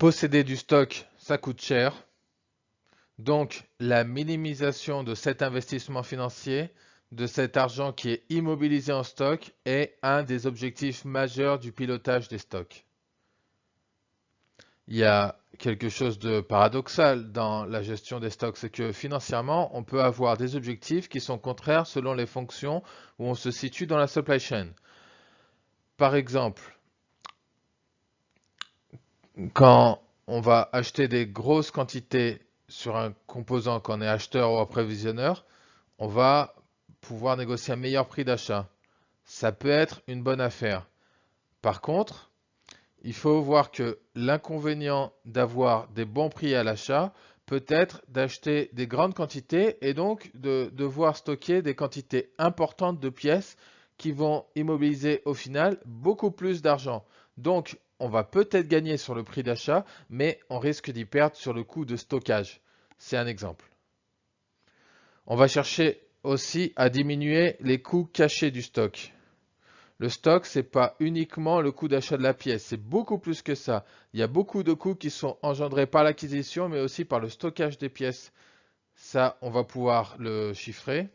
Posséder du stock, ça coûte cher. Donc, la minimisation de cet investissement financier, de cet argent qui est immobilisé en stock, est un des objectifs majeurs du pilotage des stocks. Il y a quelque chose de paradoxal dans la gestion des stocks, c'est que financièrement, on peut avoir des objectifs qui sont contraires selon les fonctions où on se situe dans la supply chain. Par exemple, quand on va acheter des grosses quantités sur un composant, quand on est acheteur ou approvisionneur, on va pouvoir négocier un meilleur prix d'achat. Ça peut être une bonne affaire. Par contre, il faut voir que l'inconvénient d'avoir des bons prix à l'achat peut être d'acheter des grandes quantités et donc de devoir stocker des quantités importantes de pièces qui vont immobiliser au final beaucoup plus d'argent. Donc, on va peut-être gagner sur le prix d'achat, mais on risque d'y perdre sur le coût de stockage. C'est un exemple. On va chercher aussi à diminuer les coûts cachés du stock. Le stock, ce n'est pas uniquement le coût d'achat de la pièce, c'est beaucoup plus que ça. Il y a beaucoup de coûts qui sont engendrés par l'acquisition, mais aussi par le stockage des pièces. Ça, on va pouvoir le chiffrer.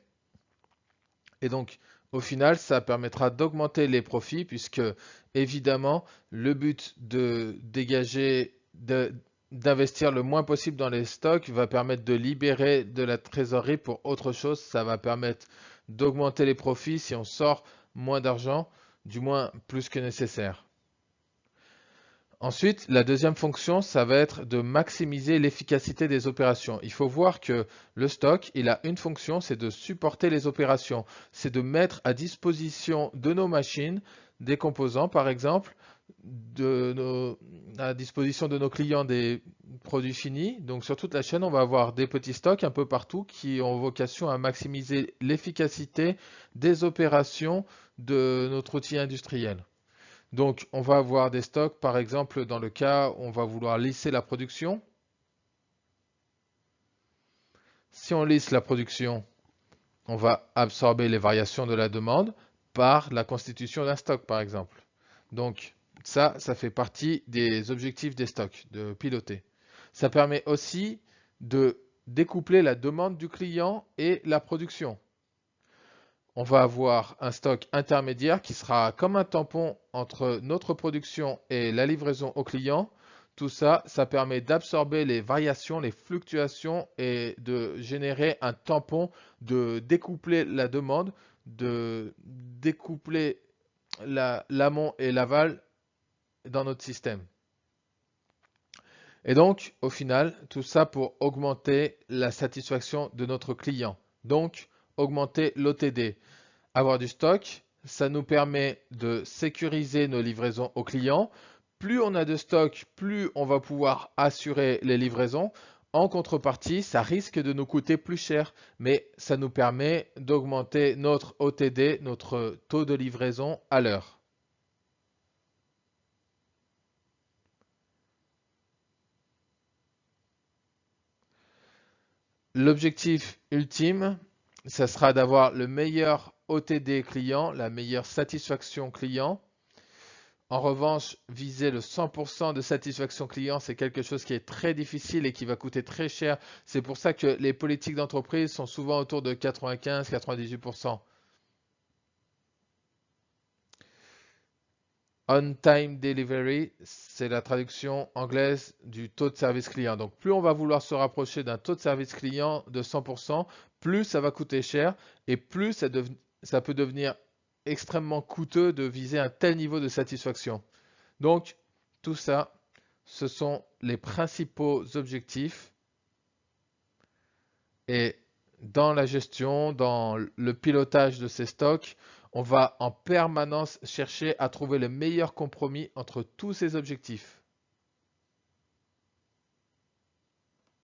Et donc, au final, ça permettra d'augmenter les profits, puisque, évidemment, le but de dégager, d'investir le moins possible dans les stocks va permettre de libérer de la trésorerie pour autre chose. Ça va permettre d'augmenter les profits si on sort moins d'argent, du moins plus que nécessaire. Ensuite, la deuxième fonction, ça va être de maximiser l'efficacité des opérations. Il faut voir que le stock, il a une fonction, c'est de supporter les opérations. C'est de mettre à disposition de nos machines des composants, par exemple, à disposition de nos clients des produits finis. Donc sur toute la chaîne, on va avoir des petits stocks un peu partout qui ont vocation à maximiser l'efficacité des opérations de notre outil industriel. Donc, on va avoir des stocks, par exemple, dans le cas où on va vouloir lisser la production. Si on lisse la production, on va absorber les variations de la demande par la constitution d'un stock, par exemple. Donc, ça fait partie des objectifs des stocks, de piloter. Ça permet aussi de découpler la demande du client et la production. On va avoir un stock intermédiaire qui sera comme un tampon entre notre production et la livraison au client. Tout ça, ça permet d'absorber les variations, les fluctuations et de générer un tampon, de découpler la demande, de découpler l'amont et l'aval dans notre système. Et donc, au final, tout ça pour augmenter la satisfaction de notre client. Donc, augmenter l'OTD. Avoir du stock, ça nous permet de sécuriser nos livraisons aux clients. Plus on a de stock, plus on va pouvoir assurer les livraisons. En contrepartie, ça risque de nous coûter plus cher, mais ça nous permet d'augmenter notre OTD, notre taux de livraison à l'heure. L'objectif ultime, ça sera d'avoir le meilleur OTD client, la meilleure satisfaction client. En revanche, viser le 100% de satisfaction client, c'est quelque chose qui est très difficile et qui va coûter très cher. C'est pour ça que les politiques d'entreprise sont souvent autour de 95-98%. On-time delivery, c'est la traduction anglaise du taux de service client. Donc, plus on va vouloir se rapprocher d'un taux de service client de 100%, plus ça va coûter cher et plus ça peut devenir extrêmement coûteux de viser un tel niveau de satisfaction. Donc, tout ça, ce sont les principaux objectifs. Et dans la gestion, dans le pilotage de ces stocks, on va en permanence chercher à trouver le meilleur compromis entre tous ces objectifs.